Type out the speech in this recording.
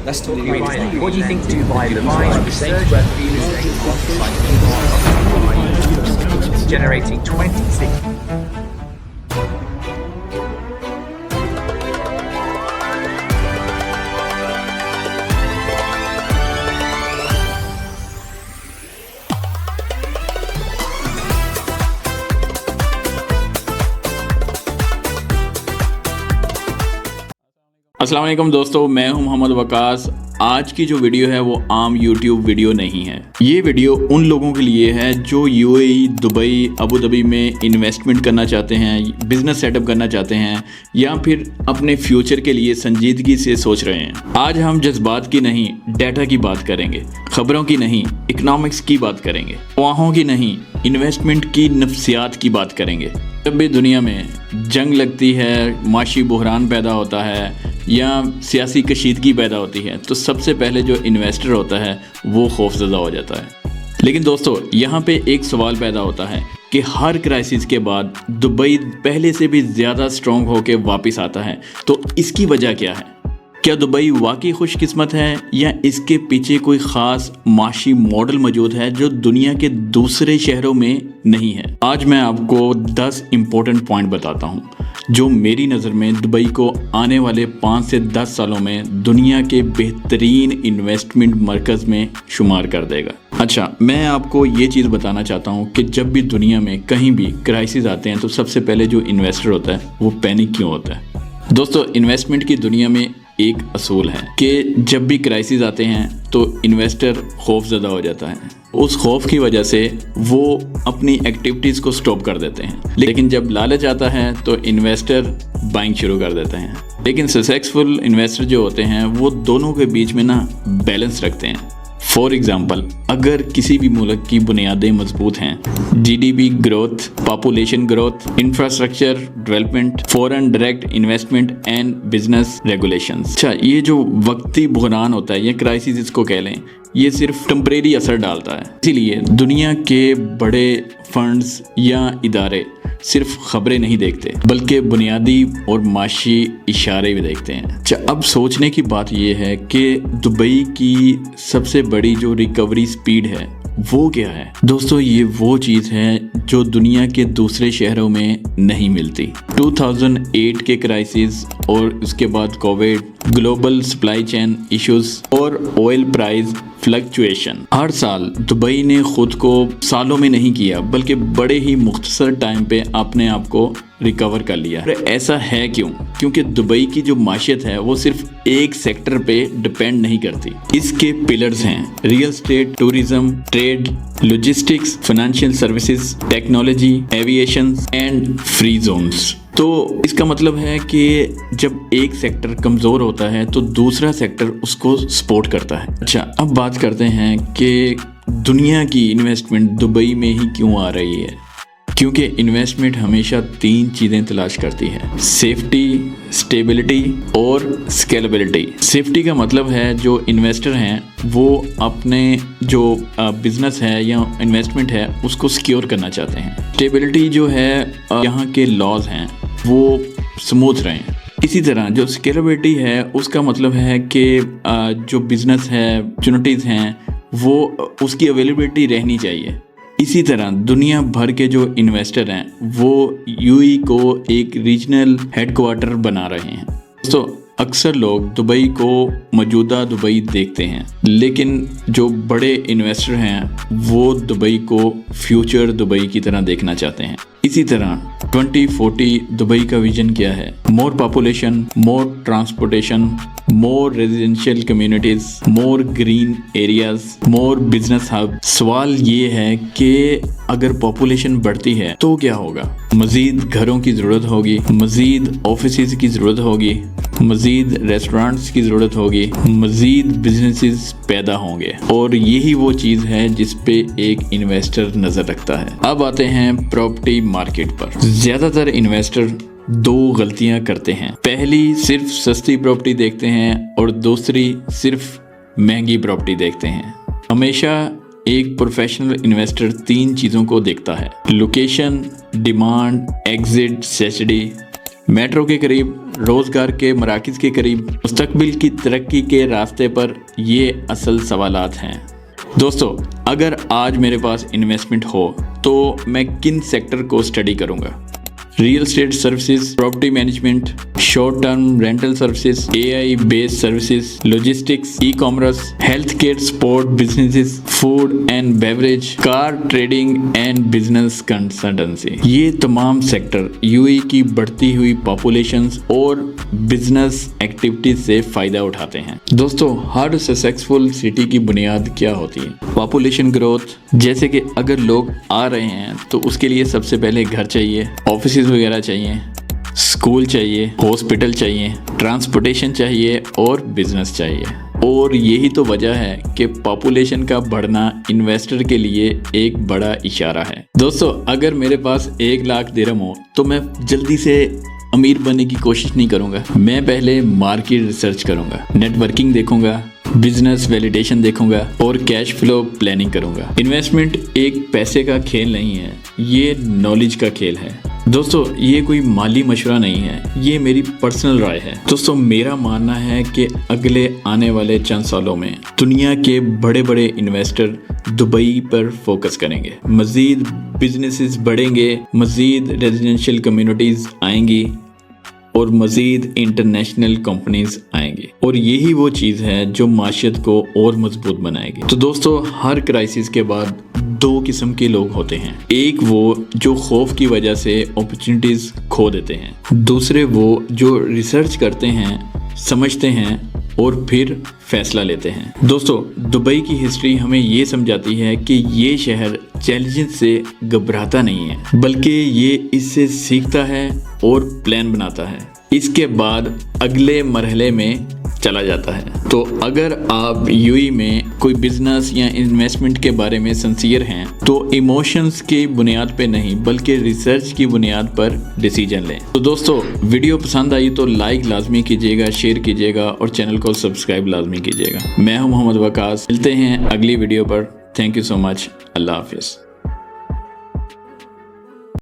Let's talk about Dubai. What do you think Dubai provides research generating 26 अस्सलाम वालेकुम दोस्तों, मैं हूं मोहम्मद वकास। आज की जो वीडियो है वो आम YouTube वीडियो नहीं है। ये वीडियो उन लोगों के लिए है जो UAE, दुबई, अबू धाबी में इन्वेस्टमेंट करना चाहते हैं, बिजनेस सेटअप करना चाहते हैं या फिर अपने फ्यूचर के लिए संजीदगी से सोच रहे हैं। आज हम जज्बात की नहीं, डाटा की बात करेंगे, खबरों की नहीं, इकोनॉमिक्स की बात करेंगे, अफवाहों की नहीं, इन्वेस्टमेंट की नफ्सियात की बात करेंगे। जब भी दुनिया में जंग लगती है, माशी बहरान पैदा होता है या सियासी कशीदगी पैदा होती है तो सबसे पहले जो इन्वेस्टर होता है वो खौफजदा हो जाता है। लेकिन दोस्तों, यहाँ पे एक सवाल पैदा होता है कि हर क्राइसिस के बाद दुबई पहले से भी ज़्यादा स्ट्रॉन्ग होकर वापस आता है, तो इसकी वजह क्या है? क्या दुबई वाकई खुशकिस्मत है या इसके पीछे कोई ख़ास माशी मॉडल मौजूद है जो दुनिया के दूसरे शहरों में नहीं है? आज मैं आपको 10 इम्पोर्टेंट पॉइंट बताता हूँ जो मेरी नज़र में दुबई को आने वाले 5 से 10 सालों में दुनिया के बेहतरीन इन्वेस्टमेंट मरकज़ में शुमार कर देगा। अच्छा, मैं आपको ये चीज़ बताना चाहता हूँ कि जब भी दुनिया में कहीं भी क्राइसिस आते हैं तो सबसे पहले जो इन्वेस्टर होता है वो पैनिक क्यों होता है? दोस्तों, इन्वेस्टमेंट की दुनिया में एक असूल है कि जब भी क्राइसिस आते हैं तो इन्वेस्टर खौफज़दा हो जाता है। उस खौफ की वजह से वो अपनी एक्टिविटीज़ को स्टॉप कर देते हैं। लेकिन जब लालच आता है तो इन्वेस्टर बाइंग शुरू कर देते हैं। लेकिन सक्सेसफुल इन्वेस्टर जो होते हैं वो दोनों के बीच में ना बैलेंस रखते हैं। फॉर एग्ज़ाम्पल, अगर किसी भी मुल्क की बुनियादें मजबूत हैं, GDP growth, population growth, infrastructure development, foreign direct investment and business regulations. अच्छा, ये जो वक्ती बहरान होता है या क्राइसिस इसको कह लें, ये सिर्फ टेम्परेरी असर डालता है। इसीलिए दुनिया के बड़े फंड्स या इदारे सिर्फ खबरें नहीं देखते बल्कि बुनियादी और माशी इशारे भी देखते हैं। अच्छा, अब सोचने की बात यह है कि दुबई की सबसे बड़ी जो रिकवरी स्पीड है वो क्या है? दोस्तों, ये वो चीज़ है जो दुनिया के दूसरे शहरों में नहीं मिलती। 2008 के क्राइसिस और उसके बाद Covid, global supply chain issues और ऑयल प्राइस फ्लक्चुएशन, हर साल दुबई ने खुद को सालों में नहीं किया बल्कि बड़े ही मुख्तसर टाइम पे अपने आप को रिकवर कर लिया। ऐसा है क्यों? क्योंकि दुबई की जो माशियत है वो सिर्फ एक सेक्टर पे डिपेंड नहीं करती। इसके पिलर्स हैं real estate, tourism, trade, logistics, financial services, technology, aviation and free zones. तो इसका मतलब है कि जब एक सेक्टर कमज़ोर होता है तो दूसरा सेक्टर उसको सपोर्ट करता है। अच्छा, अब बात करते हैं कि दुनिया की इन्वेस्टमेंट दुबई में ही क्यों आ रही है? क्योंकि इन्वेस्टमेंट हमेशा 3 चीज़ें तलाश करती है: सेफ्टी, स्टेबिलिटी और स्केलेबिलिटी। सेफ्टी का मतलब है जो इन्वेस्टर हैं वो अपने जो बिजनेस है या इन्वेस्टमेंट है उसको सिक्योर करना चाहते हैं। स्टेबिलिटी जो है, यहाँ के लॉज हैं वो स्मूथ रहें। इसी तरह जो स्केलेबिलिटी है उसका मतलब है कि जो बिजनेस है, अपॉर्चुनिटीज़ हैं वो उसकी अवेलेबिलिटी रहनी चाहिए। इसी तरह दुनिया भर के जो इन्वेस्टर हैं वो UAE को एक रीजनल हेडक्वार्टर बना रहे हैं। तो अक्सर लोग दुबई को मौजूदा दुबई देखते हैं, लेकिन जो बड़े इन्वेस्टर हैं वो दुबई को फ्यूचर दुबई की तरह देखना चाहते हैं। इसी तरह 2040 दुबई का विजन क्या है? More population, more transportation, more residential communities, more green areas, more business hub. सवाल ये है कि अगर पॉपुलेशन बढ़ती है तो क्या होगा? मज़ीद घरों की ज़रूरत होगी, मज़ीद ऑफिसेज की ज़रूरत होगी, मज़ीद रेस्टोरेंट्स की ज़रूरत होगी, मज़ीद बिजनेसेस पैदा होंगे और यही वो चीज़ है जिस पे एक इन्वेस्टर नज़र रखता है। अब आते हैं प्रॉपर्टी मार्केट पर। ज़्यादातर इन्वेस्टर 2 गलतियां करते हैं। पहली, सिर्फ सस्ती प्रॉपर्टी देखते हैं और दूसरी, सिर्फ महंगी प्रॉपर्टी देखते हैं। हमेशा एक प्रोफेशनल इन्वेस्टर 3 चीज़ों को देखता है: location, demand, exit strategy metro के करीब, रोजगार के मराकज़ के करीब, मुस्तकबिल की तरक्की के रास्ते पर, ये असल सवालात हैं। दोस्तों, अगर आज मेरे पास इन्वेस्टमेंट हो तो मैं किन सेक्टर को स्टडी करूंगा? Real estate services, property management, short term rental services, AI based services, logistics, e commerce, health care, sport businesses, food and beverage, car trading and business consultancy. ये तमाम सेक्टर यूएई की बढ़ती हुई populations और business activities से फायदा उठाते हैं। दोस्तों, हर सक्सेसफुल सिटी की बुनियाद क्या होती है? Population growth. जैसे कि अगर लोग आ रहे हैं तो उसके लिए सबसे पहले घर चाहिए, ऑफिस वगैरह चाहिए, स्कूल चाहिए, हॉस्पिटल चाहिए, ट्रांसपोर्टेशन चाहिए और बिजनेस चाहिए। और यही तो वजह है कि पॉपुलेशन का बढ़ना इन्वेस्टर के लिए एक बड़ा इशारा है। दोस्तों, अगर मेरे पास 1 लाख दिरहम हो तो मैं जल्दी से अमीर बनने की कोशिश नहीं करूंगा। मैं पहले मार्केट रिसर्च करूंगा, नेटवर्किंग देखूंगा, बिजनेस वैलिडेशन देखूंगा और कैश फ्लो प्लानिंग करूंगा। इन्वेस्टमेंट एक पैसे का खेल नहीं है, ये नॉलेज का खेल है। दोस्तों, ये कोई माली मशवरा नहीं है, ये मेरी पर्सनल राय है। दोस्तों, मेरा मानना है कि अगले आने वाले चंद सालों में दुनिया के बड़े बड़े इन्वेस्टर दुबई पर फोकस करेंगे। मजीद बिजनेसेस बढ़ेंगे, मजीद रेजिडेंशियल कम्युनिटीज आएंगी और मजीद इंटरनेशनल कंपनीज आएंगी और यही वो चीज़ है जो माशियत को और मजबूत बनाएगी। तो दोस्तों, हर क्राइसिस के बाद 2 किस्म के लोग होते हैं। एक वो जो खौफ की वजह से अपॉर्चुनिटीज खो देते हैं, दूसरे वो जो रिसर्च करते हैं, समझते हैं और फिर फैसला लेते हैं। दोस्तों, दुबई की हिस्ट्री हमें ये समझाती है कि ये शहर चैलेंजेस से घबराता नहीं है, बल्कि ये इससे सीखता है और प्लान बनाता है, इसके बाद अगले मरहले में चला जाता है। तो अगर आप यूएई में कोई बिजनेस या इन्वेस्टमेंट के बारे में सिंसियर हैं तो इमोशंस की बुनियाद पे नहीं बल्कि रिसर्च की बुनियाद पर डिसीजन लें। तो दोस्तों, वीडियो पसंद आई तो लाइक लाजमी कीजिएगा, शेयर कीजिएगा और चैनल को सब्सक्राइब लाजमी कीजिएगा। मैं हूं मोहम्मद वकास, मिलते हैं अगली वीडियो पर। Thank you so much. अल्लाह हाफिज़।